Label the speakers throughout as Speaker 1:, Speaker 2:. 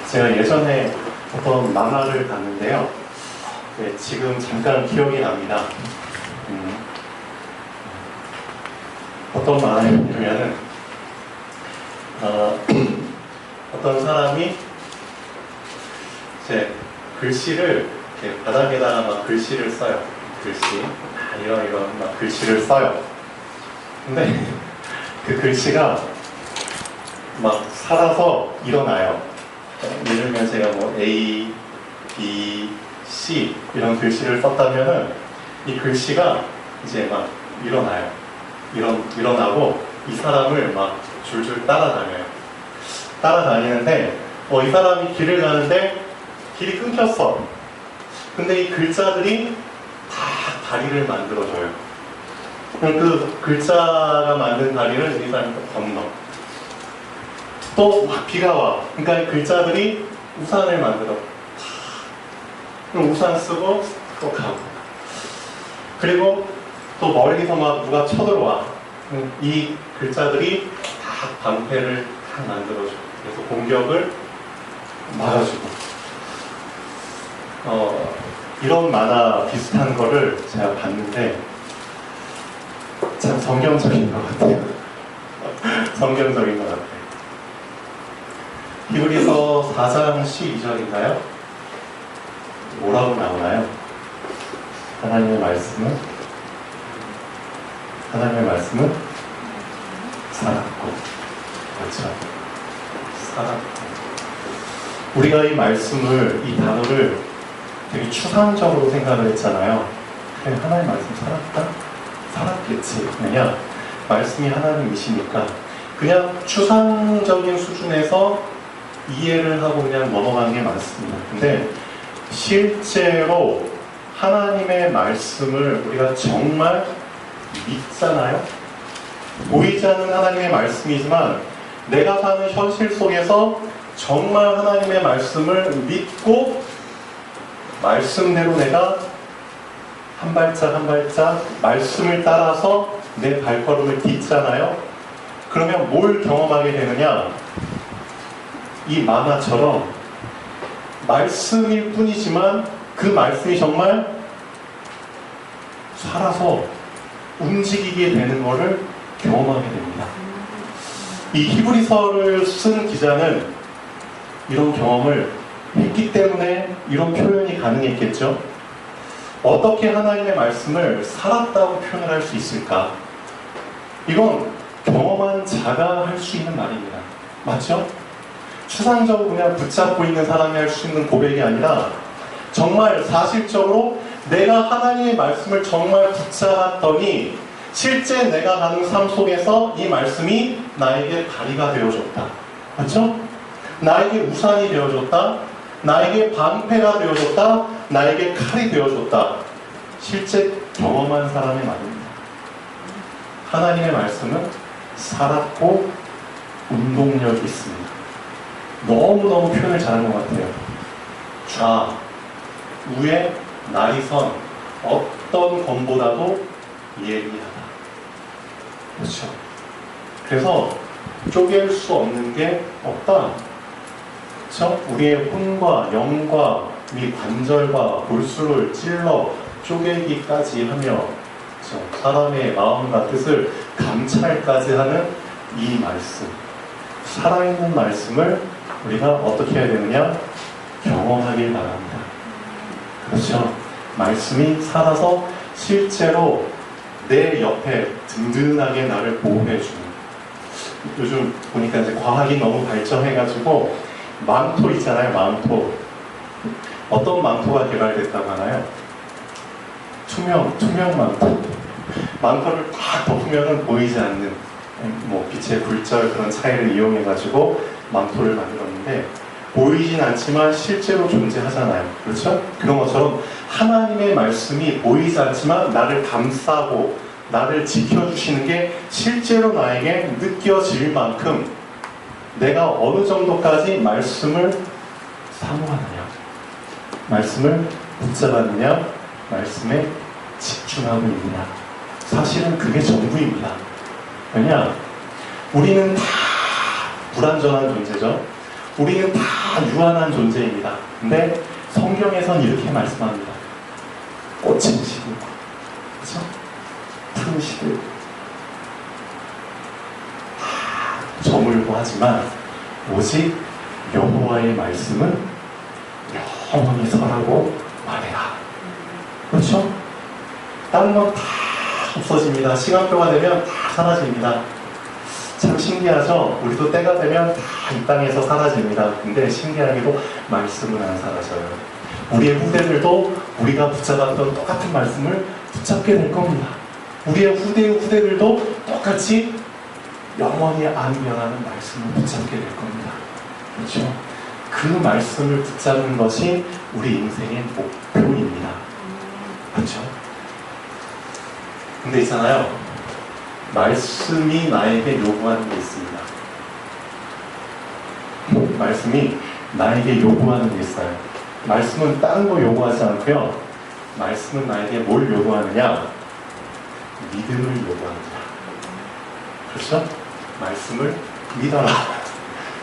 Speaker 1: 제가 예전에 어떤 만화를 봤는데요. 네, 지금 잠깐 기억이 납니다. 어떤 만화였냐면은 어떤 사람이 이제 글씨를 이렇게 바닥에다가 막 글씨를 써요. 글씨 이런 막 글씨를 써요. 근데 그 글씨가 막 살아서 일어나요. 예를 들면 제가 뭐 A, B, C 이런 글씨를 썼다면은 이 글씨가 이제 막 일어나요. 일어나고 이 사람을 막 줄줄 따라다녀요. 따라다니는데 이 사람이 길을 가는데 길이 끊겼어. 근데 이 글자들이 다 다리를 만들어줘요. 그 글자가 만든 다리를 이 사람이 또 건너. 또 막 비가 와. 그러니까 이 글자들이 우산을 만들어. 그럼 우산 쓰고 또 가고. 그리고 또 멀리서 막 누가 쳐들어와. 이 글자들이 다 방패를 다 만들어줘. 그래서 공격을 막아주고. 이런 만화 비슷한 거를 제가 봤는데 참 성경적인 것 같아요. 성경적인 것 같아요. 히브리서 4장 12절인가요? 뭐라고 나오나요? 하나님의 말씀은 살았고, 그렇죠? 살았고. 우리가 이 말씀을, 이 단어를 되게 추상적으로 생각을 했잖아요. 그래, 하나님의 말씀 살았다? 살았겠지. 왜냐? 말씀이 하나님이시니까 그냥 추상적인 수준에서 이해를 하고 그냥 넘어가는 게 많습니다. 근데 실제로 하나님의 말씀을 우리가 정말 믿잖아요. 보이지 않는 하나님의 말씀이지만 내가 사는 현실 속에서 정말 하나님의 말씀을 믿고 말씀대로 내가 한 발짝 한 발짝 말씀을 따라서 내 발걸음을 딛잖아요. 그러면 뭘 경험하게 되느냐? 이 만화처럼 말씀일 뿐이지만 그 말씀이 정말 살아서 움직이게 되는 것을 경험하게 됩니다. 이 히브리서를 쓴 기자는 이런 경험을 했기 때문에 이런 표현이 가능했겠죠. 어떻게 하나님의 말씀을 살았다고 표현을 할 수 있을까? 이건 경험한 자가 할 수 있는 말입니다. 맞죠? 추상적으로 그냥 붙잡고 있는 사람이 할 수 있는 고백이 아니라 정말 사실적으로 내가 하나님의 말씀을 정말 붙잡았더니 실제 내가 가는 삶 속에서 이 말씀이 나에게 다리가 되어줬다. 맞죠? 나에게 우산이 되어줬다. 나에게 방패가 되어줬다. 나에게 칼이 되어줬다. 실제 경험한 사람의 말입니다. 하나님의 말씀은 살았고 운동력이 있습니다. 너무너무 표현을 잘한 것 같아요. 좌, 우에 날이 선 어떤 검보다도 예리하다. 그렇죠. 그래서 쪼갤 수 없는 게 없다. 그렇죠? 우리의 혼과 영과 이 관절과 골수를 찔러 쪼개기까지 하며, 그렇죠? 사람의 마음과 뜻을 감찰까지 하는 이 말씀, 살아있는 말씀을 우리가 어떻게 해야 되느냐? 경험하길 바랍니다. 그렇죠? 말씀이 살아서 실제로 내 옆에 든든하게 나를 보호해주는. 요즘 보니까 이제 과학이 너무 발전해가지고 망토 있잖아요, 망토. 어떤 망토가 개발됐다고 하나요? 투명 망토. 망토를 딱 덮으면 보이지 않는, 빛의 굴절 그런 차이를 이용해가지고 망토를 만들었는데 보이진 않지만 실제로 존재하잖아요. 그렇죠? 그런 것처럼 하나님의 말씀이 보이지 않지만 나를 감싸고 나를 지켜주시는 게 실제로 나에게 느껴질 만큼 내가 어느 정도까지 말씀을 사모하느냐, 말씀을 붙잡았느냐, 말씀에 집중하고 있느냐. 사실은 그게 전부입니다. 왜냐? 우리는 다 불완전한 존재죠. 우리는 다 유한한 존재입니다. 근데 성경에선 이렇게 말씀합니다. 꽃은 시들고, 그렇죠? 푸른 시들고 다 저물고 하지만 오직 여호와의 말씀은 영원히 설하고 말해라. 그렇죠? 다른 건 다 없어집니다. 시간표가 되면 다 사라집니다. 참 신기하죠? 우리도 때가 되면 다 이 땅에서 사라집니다. 근데 신기하게도 말씀은 안 사라져요. 우리의 후대들도 우리가 붙잡았던 똑같은 말씀을 붙잡게 될 겁니다. 우리의 후대의 후대들도 똑같이 영원히 안 변하는 말씀을 붙잡게 될 겁니다. 그렇죠? 그 말씀을 붙잡는 것이 우리 인생의 목표입니다. 그렇죠? 근데 있잖아요. 말씀이 나에게 요구하는 게 있습니다. 말씀이 나에게 요구하는 게 있어요. 말씀은 다른 거 요구하지 않고요. 말씀은 나에게 뭘 요구하느냐? 믿음을 요구합니다. 그렇죠? 말씀을 믿어라.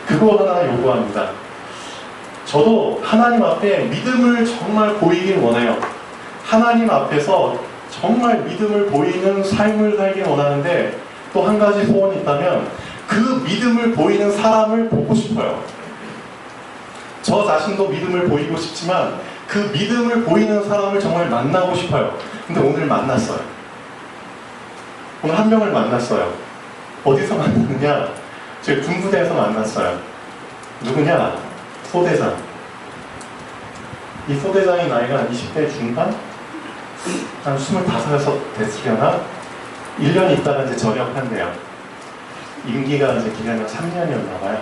Speaker 1: 그거 하나 요구합니다. 저도 하나님 앞에 믿음을 정말 보이길 원해요. 하나님 앞에서 정말 믿음을 보이는 삶을 살길 원하는데 또 한 가지 소원이 있다면 그 믿음을 보이는 사람을 보고 싶어요. 저 자신도 믿음을 보이고 싶지만 그 믿음을 보이는 사람을 정말 만나고 싶어요. 근데 오늘 만났어요. 오늘 한 명을 만났어요. 어디서 만났느냐? 저희 군부대에서 만났어요. 누구냐? 소대장. 이 소대장이 나이가 한 20대 중반? 한 25에서 됐으려나? 1년 있다가 이제 전역한대요. 임기가 이제 기간이 3년이었나 봐요.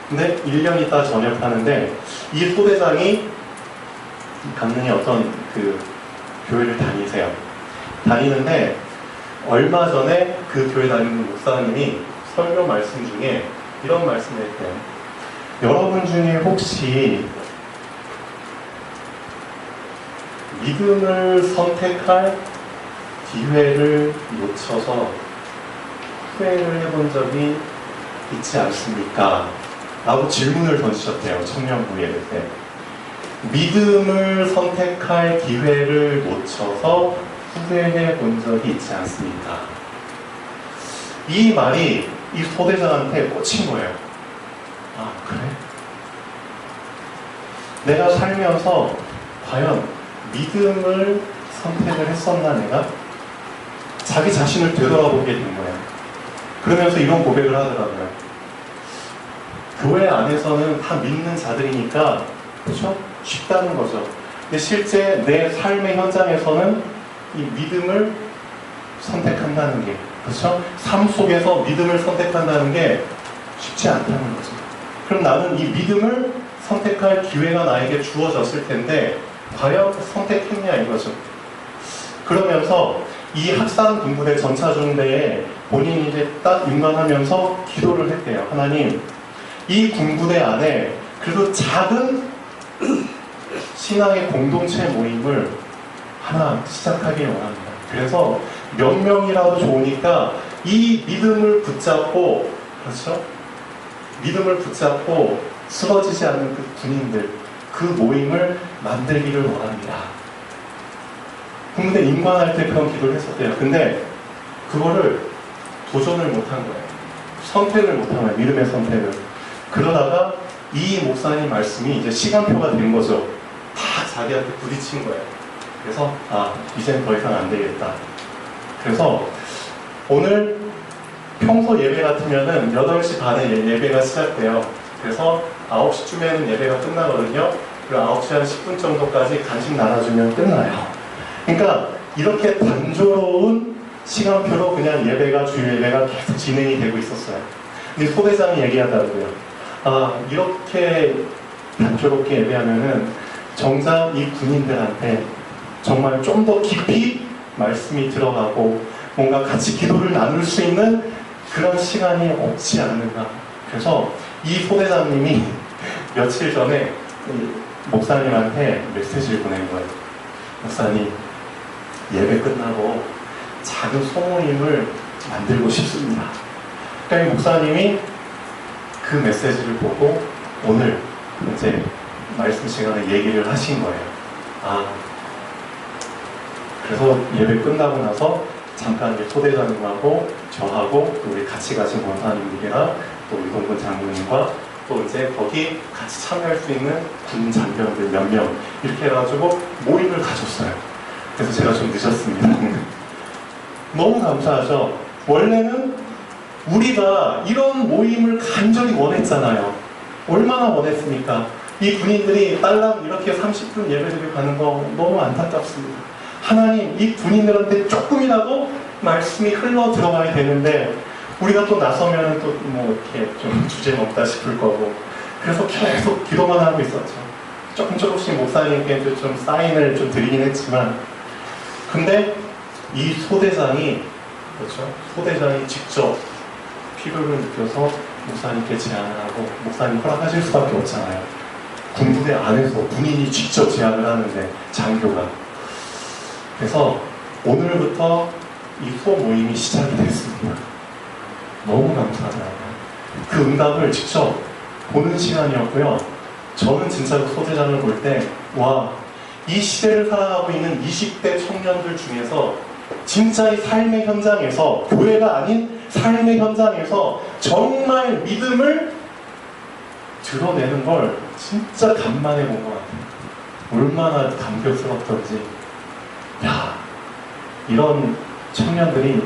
Speaker 1: 근데 1년 있다가 전역하는데 이 소대장이 강릉에 어떤 그 교회를 다니세요. 다니는데 얼마 전에 그 교회 다니는 목사님이 설교 말씀 중에 이런 말씀을 했대요. 여러분 중에 혹시 믿음을 선택할 기회를 놓쳐서 후회를 해본 적이 있지 않습니까? 라고 질문을 던지셨대요. 청년부 예배 때. 믿음을 선택할 기회를 놓쳐서 후회해 본 적이 있지 않습니까? 이 말이 이 소대장한테 꽂힌 거예요. 아, 그래? 내가 살면서 과연 믿음을 선택을 했었나 내가? 자기 자신을 되돌아보게 된 거예요. 그러면서 이런 고백을 하더라고요. 교회 안에서는 다 믿는 자들이니까 그렇죠? 쉽다는 거죠. 근데 실제 내 삶의 현장에서는 이 믿음을 선택한다는 게 그렇죠? 삶 속에서 믿음을 선택한다는 게 쉽지 않다는 거죠. 그럼 나는 이 믿음을 선택할 기회가 나에게 주어졌을 텐데 과연 선택했냐 이거죠. 그러면서 이 학산 군부대 전차중대에 본인이 이제 딱 임관하면서 기도를 했대요. 하나님, 이 군부대 안에 그래도 작은 신앙의 공동체 모임을 하나 시작하길 원합니다. 그래서 몇 명이라도 좋으니까 이 믿음을 붙잡고, 그렇죠? 믿음을 붙잡고 쓰러지지 않는 그 군인들, 그 모임을 만들기를 원합니다. 근데 임관할 때 그런 기도를 했었대요. 근데 그거를 도전을 못한 거예요. 선택을 못한 거예요. 믿음의 선택을. 그러다가 이 목사님 말씀이 이제 시간표가 된 거죠. 다 자기한테 부딪힌 거예요. 그래서 이젠 더 이상 안 되겠다. 그래서 오늘 평소 예배 같으면은 8시 반에 예배가 시작돼요. 그래서 9시쯤에는 예배가 끝나거든요. 그리고 9시 한 10분 정도까지 간식 나눠주면 끝나요. 그러니까 이렇게 단조로운 시간표로 그냥 예배가, 주일 예배가 계속 진행이 되고 있었어요. 근데 소대장이 얘기하더라고요. 이렇게 단조롭게 예배하면은 정작 이 군인들한테 정말 좀 더 깊이 말씀이 들어가고 뭔가 같이 기도를 나눌 수 있는 그런 시간이 없지 않는가. 그래서 이 소대장님이 며칠 전에 목사님한테 메시지를 보낸 거예요. 목사님, 예배 끝나고 작은 소모임을 만들고 싶습니다. 그러니까 이 목사님이 그 메시지를 보고 오늘 이제 말씀 시간에 얘기를 하신 거예요. 그래서 예배 끝나고 나서 잠깐 이제 소대장님하고 저하고 또 우리 같이 가신 권사님들이랑 또 이동근 장로님과 또 이제 거기 같이 참여할 수 있는 군 장병들 몇 명 이렇게 해가지고 모임을 가졌어요. 그래서 제가 좀 늦었습니다. 너무 감사하죠. 원래는 우리가 이런 모임을 간절히 원했잖아요. 얼마나 원했습니까? 이 군인들이 딸랑 이렇게 30분 예배드리고 가는 거 너무 안타깝습니다. 하나님, 이 군인들한테 조금이라도 말씀이 흘러 들어가야 되는데 우리가 또 나서면 또 뭐 이렇게 좀 주제 먹다 싶을 거고 그래서 계속 기도만 하고 있었죠. 조금씩 목사님께 좀 사인을 좀 드리긴 했지만 근데 이 소대장이 그렇죠? 소대장이 직접 필요를 느껴서 목사님께 제안을 하고 목사님 허락하실 수밖에 없잖아요. 군부대 안에서 군인이 직접 제안을 하는데 장교가 그래서 오늘부터 이 소모임이 시작이 됐습니다. 너무 감사하더라고요. 그 응답을 직접 보는 시간이었고요. 저는 진짜로 소대장을 볼 때 와, 이 시대를 살아가고 있는 20대 청년들 중에서 진짜 이 삶의 현장에서 교회가 아닌 삶의 현장에서 정말 믿음을 드러내는 걸 진짜 간만에 본 것 같아요. 얼마나 감격스럽던지 야, 이런 청년들이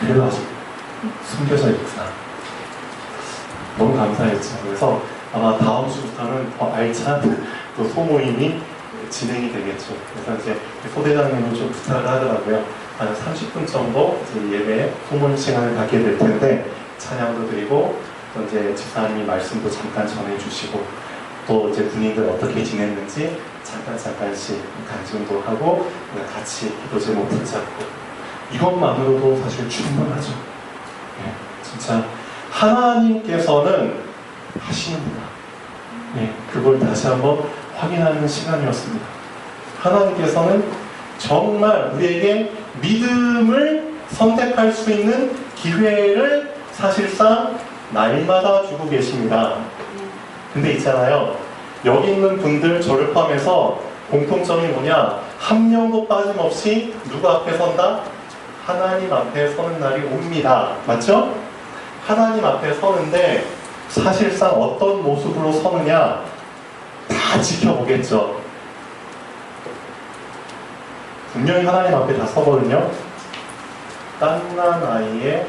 Speaker 1: 그래도 아직 숨겨져 있구나. 너무 감사했죠. 그래서 아마 다음 주부터는 더 알찬 또 소모임이 진행이 되겠죠. 그래서 이제 소대장님은 좀 부탁을 하더라고요. 한 30분 정도 이제 예배 소모임 시간을 갖게 될 텐데 찬양도 드리고 또 이제 집사님이 말씀도 잠깐 전해주시고 또 이제 군인들 어떻게 지냈는지 잠깐씩 간증도 하고 같이 기도 제목 붙잡고 이것만으로도 사실 충분하죠. 네, 진짜 하나님께서는 하시는구나. 네, 그걸 다시 한번 확인하는 시간이었습니다. 하나님께서는 정말 우리에게 믿음을 선택할 수 있는 기회를 사실상 날마다 주고 계십니다. 근데 있잖아요. 여기 있는 분들 저를 포함해서 공통점이 뭐냐? 한 명도 빠짐없이 누구 앞에 선다? 하나님 앞에 서는 날이 옵니다. 맞죠? 하나님 앞에 서는데 사실상 어떤 모습으로 서느냐 다 지켜보겠죠. 분명히 하나님 앞에 다 서거든요. 갓난 아이의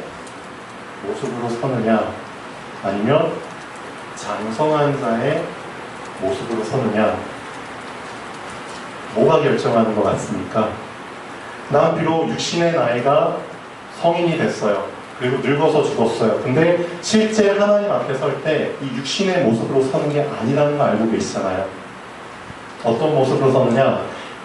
Speaker 1: 모습으로 서느냐 아니면 장성한 자의 모습으로 서느냐 뭐가 결정하는 것 같습니까? 난 비록 육신의 나이가 성인이 됐어요. 그리고 늙어서 죽었어요. 근데 실제 하나님 앞에 설 때 이 육신의 모습으로 서는 게 아니라는 거 알고 계시잖아요. 어떤 모습으로 서느냐?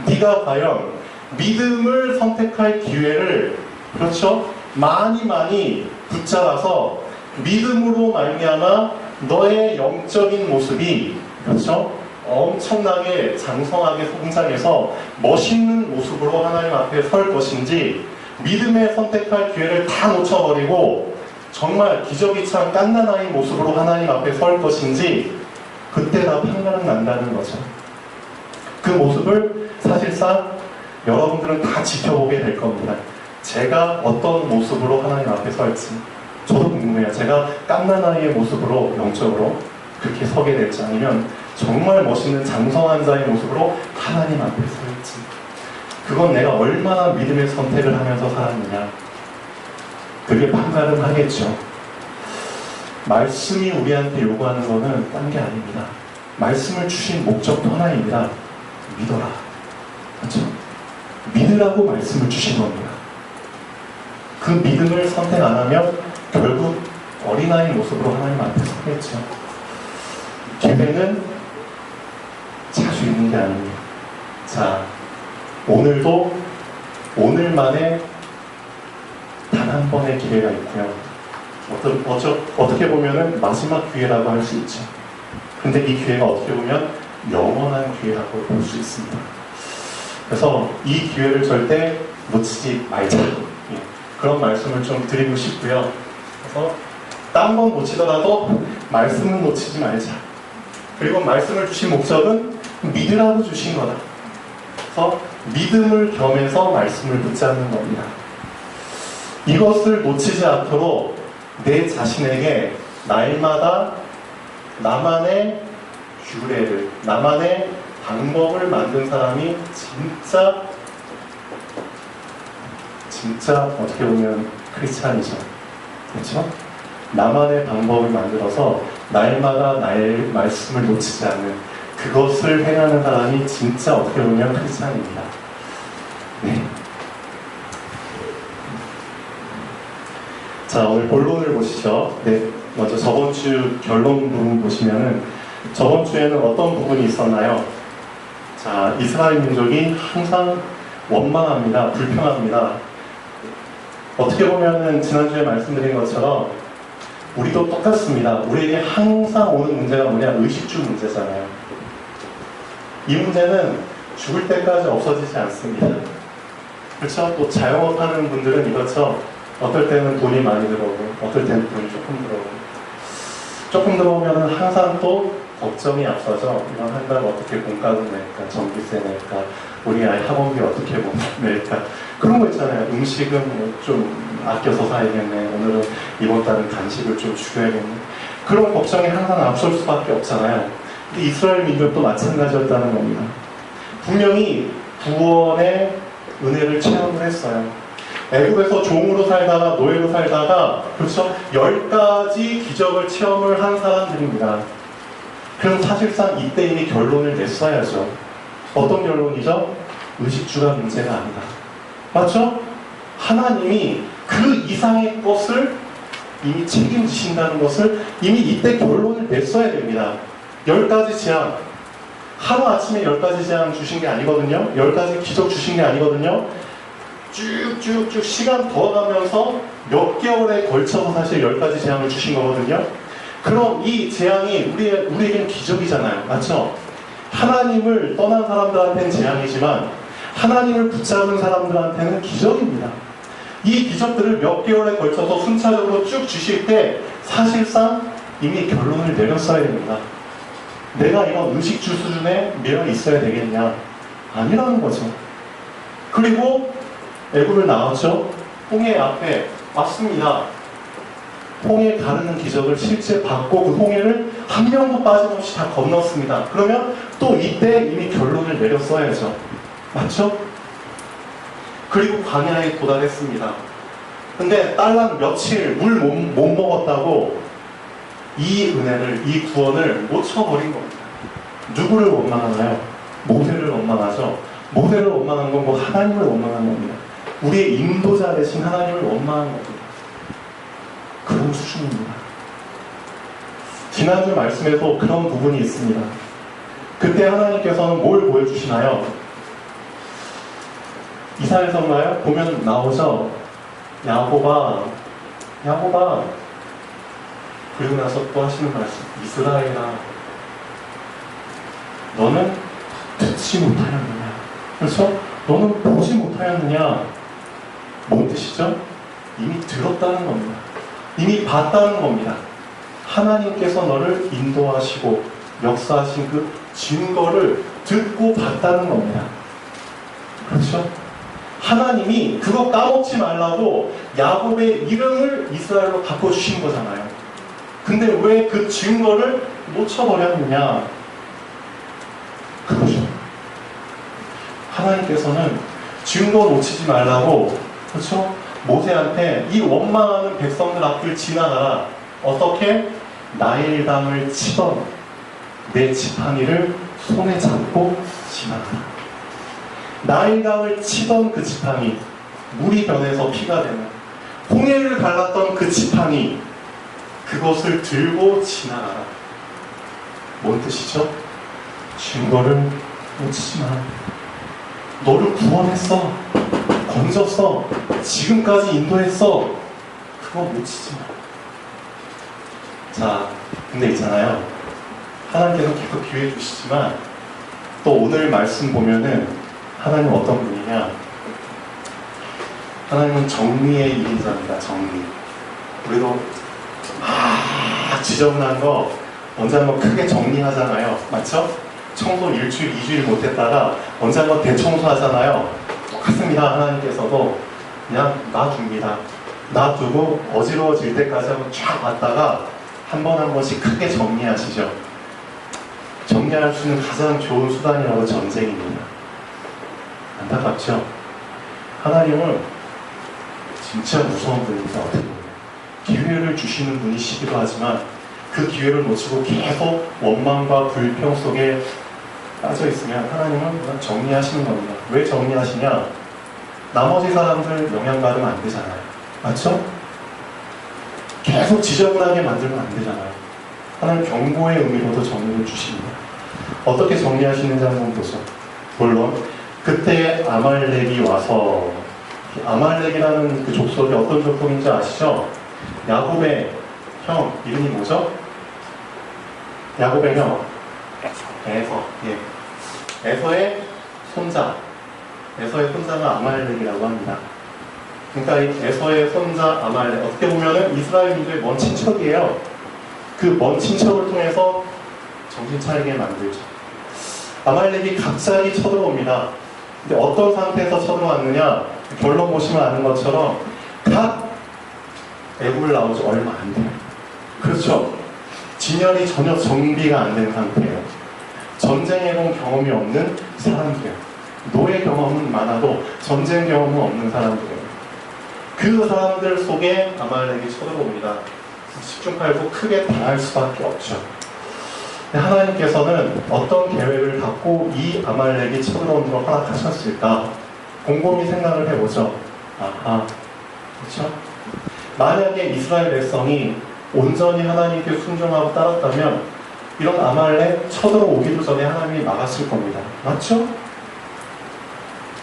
Speaker 1: 네가 과연 믿음을 선택할 기회를 그렇죠? 많이 붙잡아서 믿음으로 말미암아 너의 영적인 모습이 그렇죠? 엄청나게 장성하게 성장해서 멋있는 모습으로 하나님 앞에 설 것인지 믿음에 선택할 기회를 다 놓쳐버리고 정말 기저귀 찬 갓난아이 모습으로 하나님 앞에 설 것인지 그때 다 판가름 난다는 거죠. 그 모습을 사실상 여러분들은 다 지켜보게 될 겁니다. 제가 어떤 모습으로 하나님 앞에 설지 저도 궁금해요. 제가 갓난아이의 모습으로 영적으로 그렇게 서게 될지 아니면 정말 멋있는 장성한 자의 모습으로 하나님 앞에 설지 그건 내가 얼마나 믿음의 선택을 하면서 살았느냐 그게 판가름하겠죠. 말씀이 우리한테 요구하는 거는 딴 게 아닙니다. 말씀을 주신 목적도 하나입니다. 믿어라. 그렇죠? 믿으라고 말씀을 주신 겁니다. 그 믿음을 선택 안 하면 결국 어린아이 모습으로 하나님 앞에 서겠죠. 기회는 자주 있는 게 아닙니다. 자, 오늘도 오늘만에 단 한 번의 기회가 있고요. 어떻게 보면은 마지막 기회라고 할 수 있죠. 근데 이 기회가 어떻게 보면 영원한 기회라고 볼 수 있습니다. 그래서 이 기회를 절대 놓치지 말자. 그런 말씀을 좀 드리고 싶고요. 그래서 딴 건 놓치더라도 말씀은 놓치지 말자. 그리고 말씀을 주신 목적은 믿으라고 주신 거다. 그래서 믿음을 겸해서 말씀을 붙잡는 겁니다. 이것을 놓치지 않도록 내 자신에게 날마다 나만의 규례를, 나만의 방법을 만든 사람이 진짜 어떻게 보면 크리스찬이죠. 그렇죠? 나만의 방법을 만들어서 날마다 나의 말씀을 놓치지 않는 그것을 행하는 사람이 진짜 어떻게 보면 크리스찬입니다. 네. 자, 오늘 본론을 보시죠. 네. 먼저 저번 주 결론 부분 보시면은 저번 주에는 어떤 부분이 있었나요? 자, 이스라엘 민족이 항상 원망합니다. 불평합니다. 어떻게 보면은 지난주에 말씀드린 것처럼 우리도 똑같습니다. 우리에게 항상 오는 문제가 뭐냐? 의식주 문제잖아요. 이 문제는 죽을 때까지 없어지지 않습니다. 그렇죠? 또 자영업 하는 분들은 이렇죠. 어떨 때는 돈이 많이 들어오고 어떨 때는 돈이 조금 들어오고 조금 들어오면 항상 또 걱정이 앞서죠. 이런 한 달 어떻게 공과금 낼까, 전기세 낼까, 우리 아이 학원비 어떻게 낼까, 그런 거 있잖아요. 음식은 좀 아껴서 사야겠네, 오늘은 이번 달은 간식을 좀 줄여야겠네, 그런 걱정이 항상 앞설 수밖에 없잖아요. 근데 이스라엘 민족도 마찬가지였다는 겁니다. 분명히 구원의 은혜를 체험을 했어요. 애굽에서 종으로 살다가 노예로 살다가 그렇죠? 10가지 기적을 체험을 한 사람들입니다. 그럼 사실상 이때 이미 결론을 냈어야죠. 어떤 결론이죠? 의식주가 문제가 아니다. 맞죠? 하나님이 그 이상의 것을 이미 책임지신다는 것을 이미 이때 결론을 냈어야 됩니다. 10가지 재앙, 하루아침에 10가지 재앙 주신 게 아니거든요. 10가지 기적 주신 게 아니거든요. 쭉쭉쭉 시간 더 가면서 몇 개월에 걸쳐서 사실 10가지 재앙을 주신 거거든요. 그럼 이 재앙이 우리에게는 기적이잖아요. 맞죠? 하나님을 떠난 사람들한테는 재앙이지만 하나님을 붙잡은 사람들한테는 기적입니다. 이 기적들을 몇 개월에 걸쳐서 순차적으로 쭉 주실 때 사실상 이미 결론을 내렸어야 됩니다. 내가 이런 의식주 수준에 매여 있어야 되겠냐? 아니라는 거죠. 그리고 애굽을 나왔죠. 홍해 앞에 왔습니다. 홍해 가르는 기적을 실제 받고 그 홍해를 한 명도 빠짐없이 다 건넜습니다. 그러면 또 이때 이미 결론을 내렸어야죠. 맞죠? 그리고 광야에 도달했습니다. 근데 딸랑 며칠 물 못 먹었다고 이 은혜를, 이 구원을 놓쳐버린 겁니다. 누구를 원망하나요? 모세를 원망하죠. 모세를 원망한 건 뭐 하나님을 원망한 겁니다. 우리의 인도자 되신 하나님을 원망한 겁니다. 그런 수준입니다. 지난주 말씀에도 그런 부분이 있습니다. 그때 하나님께서는 뭘 보여주시나요? 이사야서인가요? 보면 나오죠. 야곱아. 그리고 나서 또 하시는 말씀. 이스라엘아, 너는 듣지 못하였느냐? 그렇죠? 너는 보지 못하였느냐? 뭔 뜻이죠? 이미 들었다는 겁니다. 이미 봤다는 겁니다. 하나님께서 너를 인도하시고 역사하신 그 증거를 듣고 봤다는 겁니다. 그렇죠? 하나님이 그거 까먹지 말라고 야곱의 이름을 이스라엘로 바꿔주신 거잖아요. 근데 왜 그 증거를 놓쳐버렸느냐? 그거죠. 하나님께서는 증거 놓치지 말라고, 그렇죠? 모세한테 이 원망하는 백성들 앞을 지나가라. 어떻게? 나일강을 치던 내 지팡이를 손에 잡고 지나가라. 나일강을 치던 그 지팡이, 물이 변해서 피가 되는 홍해를 갈랐던 그 지팡이, 그것을 들고 지나가라. 뭔 뜻이죠? 증거를 놓치지 마. 너를 구원했어, 건졌어, 지금까지 인도했어. 그거 놓치지 마. 자, 근데 있잖아요. 하나님께서 계속 기회 주시지만 또 오늘 말씀 보면은 하나님 어떤 분이냐? 하나님은 정리의 일이자입니다. 정리. 우리도 지저분한 거 언제 한번 크게 정리하잖아요. 맞죠? 청소 일주일, 2주일 못했다가 언제 한번 대청소하잖아요. 똑같습니다. 하나님께서도 그냥 놔줍니다. 놔두고 어지러워질 때까지 한번 쫙 왔다가 한 번 한 번씩 크게 정리하시죠. 정리할 수 있는 가장 좋은 수단이라고 전쟁입니다. 안타깝죠? 하나님은 진짜 무서운 분입니다. 어떻게 보면 기회를 주시는 분이시기도 하지만 그 기회를 놓치고 계속 원망과 불평 속에 빠져 있으면 하나님은 그냥 정리하시는 겁니다. 왜 정리하시냐? 나머지 사람들 영향받으면 안 되잖아요. 맞죠? 계속 지저분하게 만들면 안 되잖아요. 하나님 경고의 의미로도 정리를 주십니다. 어떻게 정리하시는지 한번 보죠. 물론 그때 아말렉이 와서, 아말렉이라는 그 족속이 어떤 족속인지 아시죠? 야곱의 형 이름이 뭐죠? 야곱의 형 에서. 예. 에서의 손자. 에서의 손자가 아말렉이라고 합니다. 그러니까 이 에서의 손자 아말렉, 어떻게 보면은 이스라엘 민족의 먼 친척이에요. 그 먼 친척을 통해서 정신 차리게 만들죠. 아말렉이 갑자기 쳐들어옵니다. 근데 어떤 상태에서 쳐들어왔느냐? 결론 보시면 아는 것처럼 각 애굽을 나오지 얼마 안 돼요. 그렇죠? 진열이 전혀 정비가 안 된 상태예요. 전쟁해본 경험이 없는 사람들이에요. 노예 경험은 많아도 전쟁 경험은 없는 사람들이에요. 그 사람들 속에 아말렉이 쳐들어옵니다. 10중 8구 크게 당할 수밖에 없죠. 하나님께서는 어떤 계획을 갖고 이 아말렉이 쳐들어오는 걸 허락하셨을까? 곰곰이 생각을 해보죠. 아하, 그렇죠? 만약에 이스라엘 백성이 온전히 하나님께 순종하고 따랐다면 이런 아말렉 쳐들어오기도 전에 하나님이 막았을 겁니다. 맞죠?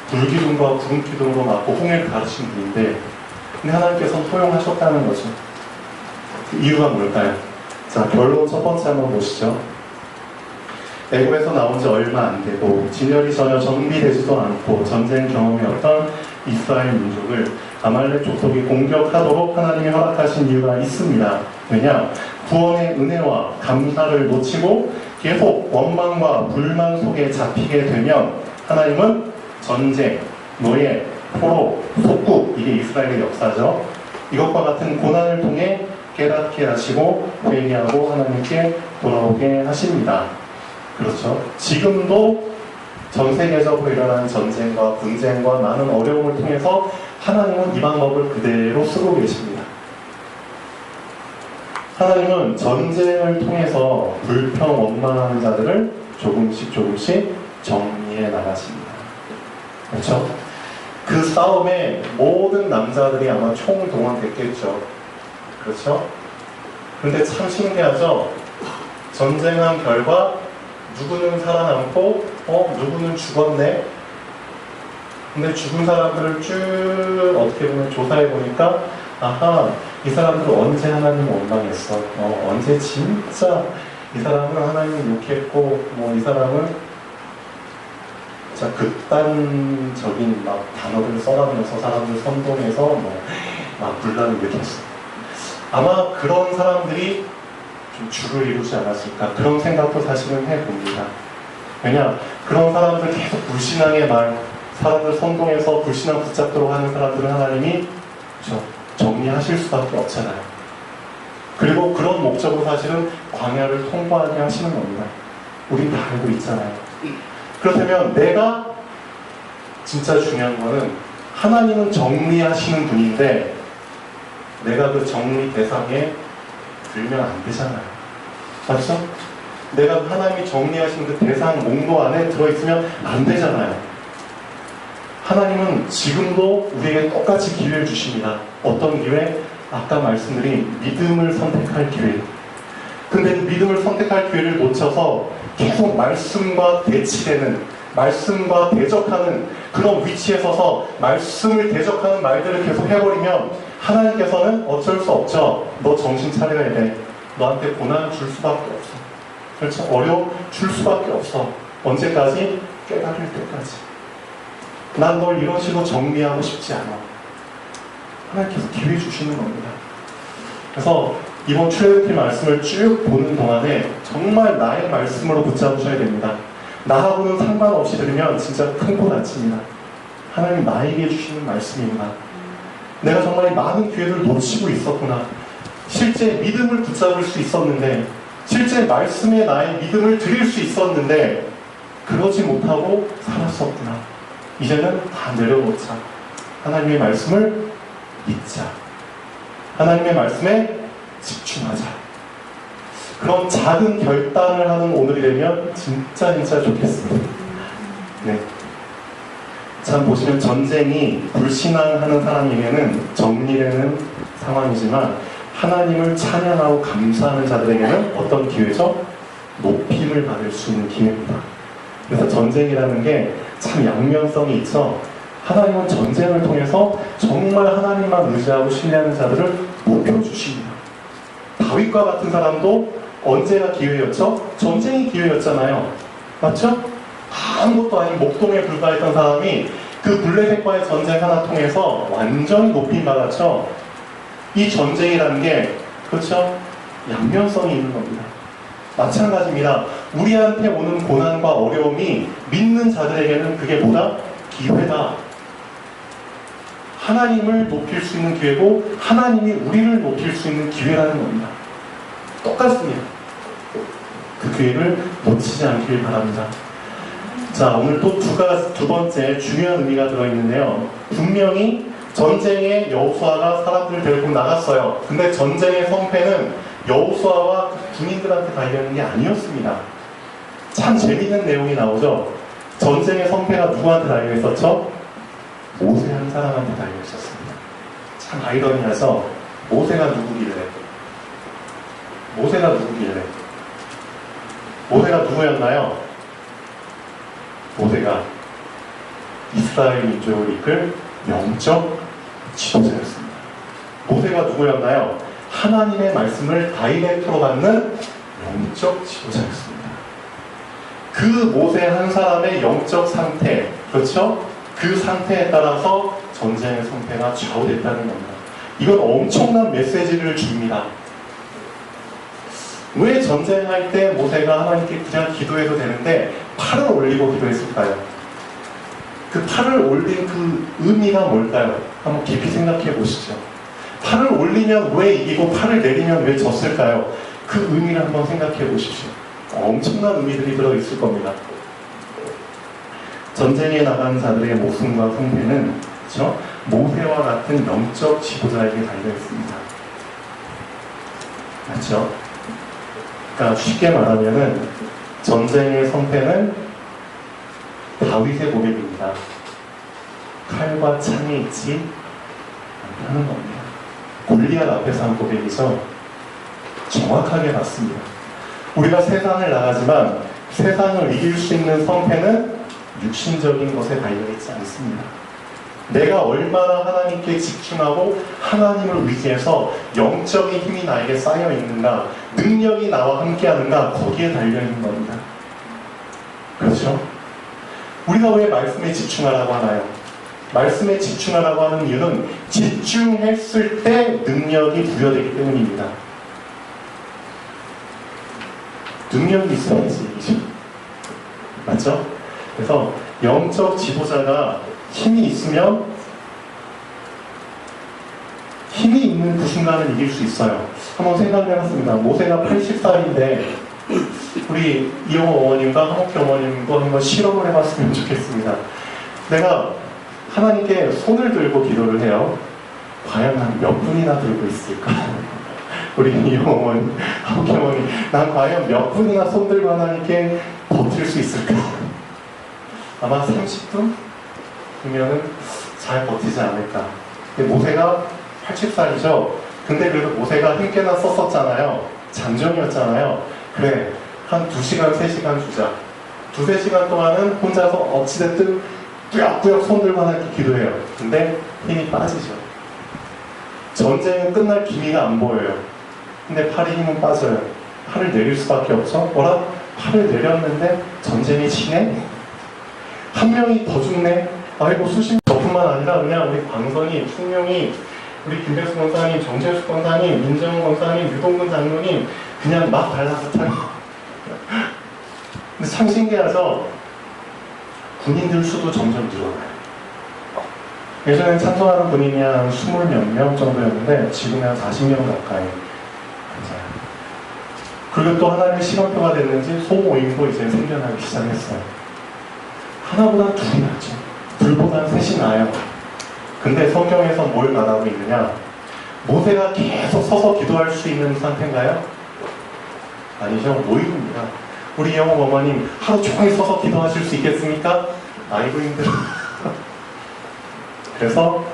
Speaker 1: 불기둥과 구름기둥으로 막고 홍해를 가르친 분인데, 근데 하나님께서는 허용하셨다는 거죠. 그 이유가 뭘까요? 자, 결론 첫 번째 한번 보시죠. 애굽에서 나온 지 얼마 안 되고 진열이 전혀 정비되지도 않고 전쟁 경험이 없던 이스라엘 민족을 아말렉 족속이 공격하도록 하나님이 허락하신 이유가 있습니다. 왜냐? 구원의 은혜와 감사를 놓치고 계속 원망과 불만 속에 잡히게 되면 하나님은 전쟁, 노예, 포로, 속국, 이게 이스라엘의 역사죠. 이것과 같은 고난을 통해 깨닫게 하시고 회개하고 하나님께 돌아오게 하십니다. 그렇죠. 지금도 전 세계적으로 일어나는 전쟁과 분쟁과 많은 어려움을 통해서 하나님은 이 방법을 그대로 쓰고 계십니다. 하나님은 전쟁을 통해서 불평, 원망하는 자들을 조금씩 정리해 나가십니다. 그렇죠? 그 싸움에 모든 남자들이 아마 총동원됐겠죠. 그렇죠? 그런데 참 신기하죠? 전쟁한 결과 누구는 살아남고 누구는 죽었네. 근데 죽은 사람들을 쭉 어떻게 보면 조사해 보니까 아하, 이 사람들은 언제 하나님 원망했어? 언제 진짜 이 사람은 하나님 욕했고 이 사람은 자 극단적인 막 단어를 써가면서 사람들 선동해서 막 분란을 일으켰어. 아마 그런 사람들이 좀 주를 이루지 않았을까, 그런 생각도 사실은 해봅니다. 왜냐, 그런 사람들 계속 불신앙의 말, 사람들 선동해서 불신앙 붙잡도록 하는 사람들은 하나님이 정리하실 수밖에 없잖아요. 그리고 그런 목적으로 사실은 광야를 통과하게 하시는 겁니다. 우린 다 알고 있잖아요. 그렇다면 내가 진짜 중요한 거는 하나님은 정리하시는 분인데 내가 그 정리 대상에 들면 안 되잖아요. 맞죠? 내가 하나님이 정리하신 그 대상 몽도 안에 들어있으면 안 되잖아요. 하나님은 지금도 우리에게 똑같이 기회를 주십니다. 어떤 기회? 아까 말씀드린 믿음을 선택할 기회. 근데 믿음을 선택할 기회를 놓쳐서 계속 말씀과 대치되는, 말씀과 대적하는 그런 위치에 서서 말씀을 대적하는 말들을 계속 해버리면 하나님께서는 어쩔 수 없죠. 너 정신 차려야 돼. 너한테 고난 줄 수밖에 없어. 그렇죠? 어려움 줄 수밖에 없어. 언제까지? 깨달을 때까지. 난 널 이런 식으로 정리하고 싶지 않아. 하나님께서 기회 주시는 겁니다. 그래서 이번 출애굽기 말씀을 쭉 보는 동안에 정말 나의 말씀으로 붙잡으셔야 됩니다. 나하고는 상관없이 들으면 진짜 큰코 다칩니다. 하나님 나에게 주시는 말씀입니다. 내가 정말 많은 기회를 놓치고 있었구나. 실제 믿음을 붙잡을 수 있었는데, 실제 말씀에 나의 믿음을 드릴 수 있었는데 그러지 못하고 살았었구나. 이제는 다 내려놓자. 하나님의 말씀을 믿자. 하나님의 말씀에 집중하자. 그런 작은 결단을 하는 오늘이 되면 진짜 좋겠습니다. 네. 참 보시면 전쟁이 불신앙하는 사람에게는 정리되는 상황이지만 하나님을 찬양하고 감사하는 자들에게는 어떤 기회죠? 높임을 받을 수 있는 기회입니다. 그래서 전쟁이라는 게 참 양면성이 있죠. 하나님은 전쟁을 통해서 정말 하나님만 의지하고 신뢰하는 자들을 높여주십니다. 다윗과 같은 사람도 언제가 기회였죠? 전쟁이 기회였잖아요. 맞죠? 아무것도 아닌 목동에 불과했던 사람이 그 블레셋과의 전쟁 하나 통해서 완전히 높임 받았죠. 이 전쟁이라는 게 그렇죠? 양면성이 있는 겁니다. 마찬가지입니다. 우리한테 오는 고난과 어려움이 믿는 자들에게는 그게 뭐다? 기회다. 하나님을 높일 수 있는 기회고 하나님이 우리를 높일 수 있는 기회라는 겁니다. 똑같습니다. 그 기회를 놓치지 않길 바랍니다. 자, 오늘 또 두 번째 중요한 의미가 들어있는데요. 분명히 전쟁에 여호수아가 사람들을 데리고 나갔어요. 근데 전쟁의 성패는 여호수아와 군인들한테 달려있는 게 아니었습니다. 참 재밌는 내용이 나오죠. 전쟁의 성패가 누구한테 달려있었죠? 모세 한 사람한테 달려있었습니다. 참 아이러니하죠. 모세가 누구길래? 모세가 누구였나요? 모세가 이스라엘 민족을 이끌 영적 지도자였습니다. 모세가 누구였나요? 하나님의 말씀을 다이렉트로 받는 영적 지도자였습니다. 그 모세 한 사람의 영적 상태, 그렇죠? 그 상태에 따라서 전쟁의 성패가 좌우됐다는 겁니다. 이건 엄청난 메시지를 줍니다. 왜 전쟁할 때 모세가 하나님께 그냥 기도해도 되는데 팔을 올리고 기도했을까요? 그 팔을 올린 그 의미가 뭘까요? 한번 깊이 생각해 보시죠. 팔을 올리면 왜 이기고 팔을 내리면 왜 졌을까요? 그 의미를 한번 생각해 보십시오. 엄청난 의미들이 들어있을 겁니다. 전쟁에 나간 자들의 목숨과 성패는 그렇죠? 모세와 같은 영적 지도자에게 달려있습니다. 맞죠? 그러니까 쉽게 말하면은 전쟁의 성패는 다윗의 고백입니다. 칼과 창이 있지 않다는 겁니다. 골리앗 앞에서 한 고백이죠. 정확하게 맞습니다. 우리가 세상을 나가지만 세상을 이길 수 있는 성패는 육신적인 것에 달려있지 않습니다. 내가 얼마나 하나님께 집중하고 하나님을 의지해서 영적인 힘이 나에게 쌓여 있는가, 능력이 나와 함께 하는가, 거기에 달려있는 겁니다. 그렇죠? 우리가 왜 말씀에 집중하라고 하나요? 말씀에 집중하라고 하는 이유는 집중했을 때 능력이 부여되기 때문입니다. 능력이 있어야지. 맞죠? 그래서 영적 지도자가 힘이 있으면 힘이 있는 그 순간을 이길 수 있어요. 한번 생각해봤습니다. 모세가 80살인데 우리 이영호 어머님과 한옥희 어머님도 한번 실험을 해봤으면 좋겠습니다. 내가 하나님께 손을 들고 기도를 해요. 과연 한 몇 분이나 들고 있을까? 우리 이영호 어머니, 한옥희 어머니, 난 과연 몇 분이나 손 들고 하나님께 버틸 수 있을까? 아마 30분? 그러면은 잘 버티지 않을까. 근데 모세가 80살이죠. 근데 그래도 모세가 힘께나 썼었잖아요. 장정이었잖아요. 그래, 한 2시간, 3시간 주자. 2-3시간 동안은 혼자서 어찌됐든 꾸역꾸역 손 들고 하나님께 기도해요. 근데 힘이 빠지죠. 전쟁은 끝날 기미가 안 보여요. 근데 팔이 힘은 빠져요. 팔을 내릴 수밖에 없죠. 뭐라? 팔을 내렸는데 전쟁이 치네? 한 명이 더 죽네? 아이고 수십 저뿐만 아니라 그냥 우리 광선이, 충룡이 우리 김백수 권사님, 정재수 권사님, 민정훈 권사님, 유동근 장로님 그냥 막 발라서 타요. 근데 참 신기하죠? 군인들 수도 점점 늘어나요. 예전엔 찬송하는 군인이 한 20몇 명 정도였는데 지금은 한 40명 가까이 앉아요. 그리고 또 하나님의 시간표가 됐는지 소모임도 이제 생겨나기 시작했어요. 하나보다 둘이 낫죠. 둘보다 셋이 나아요. 근데 성경에서 뭘 말하고 있느냐? 모세가 계속 서서 기도할 수 있는 상태인가요? 아니죠. 모임입니다. 우리 영호 어머님 하루 종일 서서 기도하실 수 있겠습니까? 아이고 힘들어. 그래서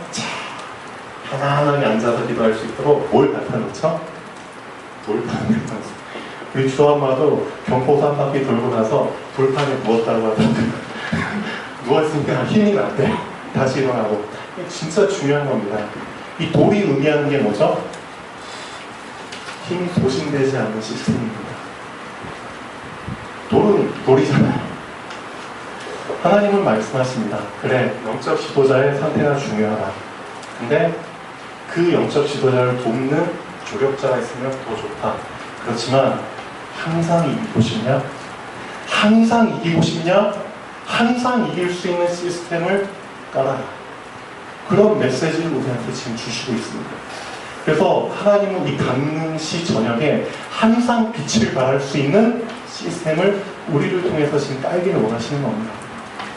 Speaker 1: 편안하게 앉아서 기도할 수 있도록 뭘 갖다 놓죠? 돌판을 갖다 놓죠. 우리 주엄마도 경포 한 바퀴 돌고 나서 돌판에 누웠다고 하던데 누웠으니까 힘이 났대. 다시 일어나고. 이게 진짜 중요한 겁니다. 이 돌이 의미하는 게 뭐죠? 힘이 소진되지 않는 시스템입니다. 돌은 돌이잖아요. 하나님은 말씀하십니다. 그래, 영적 지도자의 상태가 중요하다. 근데 그 영적 지도자를 돕는 조력자가 있으면 더 좋다. 그렇지만 항상 이기고 싶냐? 항상 이기고 싶냐? 항상 이길 수 있는 시스템을 깔아라. 그런 메시지를 우리한테 지금 주시고 있습니다. 그래서 하나님은 이 강릉시 전역에 항상 빛을 발할 수 있는 시스템을 우리를 통해서 지금 깔기를 원하시는 겁니다.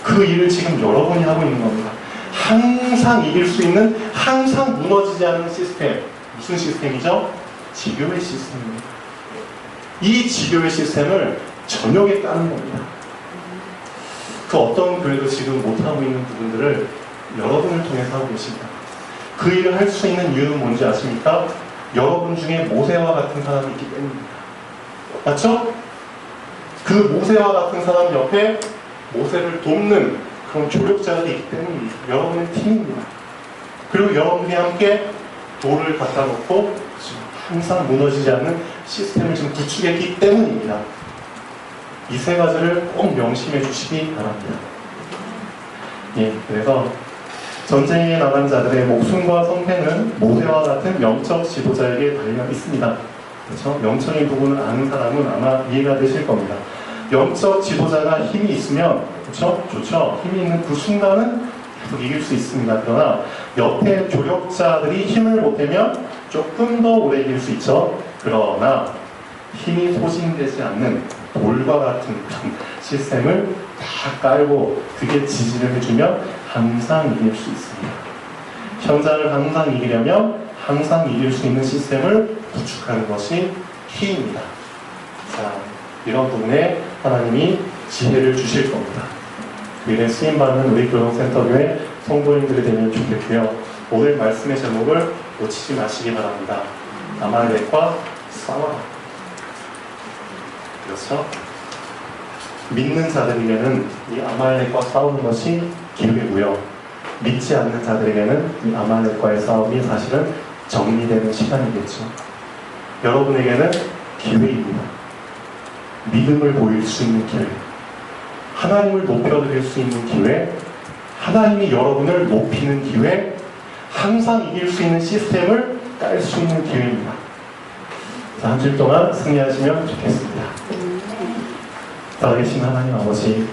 Speaker 1: 그 일을 지금 여러분이 하고 있는 겁니다. 항상 이길 수 있는, 항상 무너지지 않는 시스템. 무슨 시스템이죠? 지교회 시스템입니다. 이 지교회 시스템을 전역에 까는 겁니다. 그 어떤 교회도 지금 못하고 있는 부분들을 여러분을 통해서 하고 계십니다. 그 일을 할 수 있는 이유는 뭔지 아십니까? 여러분 중에 모세와 같은 사람이 있기 때문입니다. 맞죠? 그 모세와 같은 사람 옆에 모세를 돕는 그런 조력자들이 있기 때문입니다. 여러분의 팀입니다. 그리고 여러분이 함께 돌을 갖다 놓고 항상 무너지지 않는 시스템을 지금 구축했기 때문입니다. 이 세 가지를 꼭 명심해 주시기 바랍니다. 예, 그래서 전쟁에 나간 자들의 목숨과 성패는 모세와 같은 영적 지도자에게 달려 있습니다. 그렇죠? 영적인 부분을 아는 사람은 아마 이해가 되실 겁니다. 영적 지도자가 힘이 있으면, 그렇죠? 좋죠? 힘이 있는 그 순간은 계속 이길 수 있습니다. 그러나 옆에 조력자들이 힘을 보태면 조금 더 오래 이길 수 있죠. 그러나 힘이 소진되지 않는 돌과 같은 그런 시스템을 다 깔고 그게 지지를 해주면 항상 이길 수 있습니다. 현장을 항상 이기려면 항상 이길 수 있는 시스템을 구축하는 것이 키입니다. 자, 이런 부분에 하나님이 지혜를 주실 겁니다. 미래 쓰임받는 우리 교동센터교회 성도님들이 되면 좋겠고요. 오늘 말씀의 제목을 놓치지 마시기 바랍니다. 아말렉과 싸워라. 그렇죠? 믿는 자들에게는 이 아말렉과 싸우는 것이 기회고요. 믿지 않는 자들에게는 이 아말렉과의 싸움이 사실은 정리되는 시간이겠죠. 여러분에게는 기회입니다. 믿음을 보일 수 있는 기회, 하나님을 높여드릴 수 있는 기회, 하나님이 여러분을 높이는 기회, 항상 이길 수 있는 시스템을 깔 수 있는 기회입니다. 자, 한 주 동안 승리하시면 좋겠습니다. 살아계신 하나님 아버지,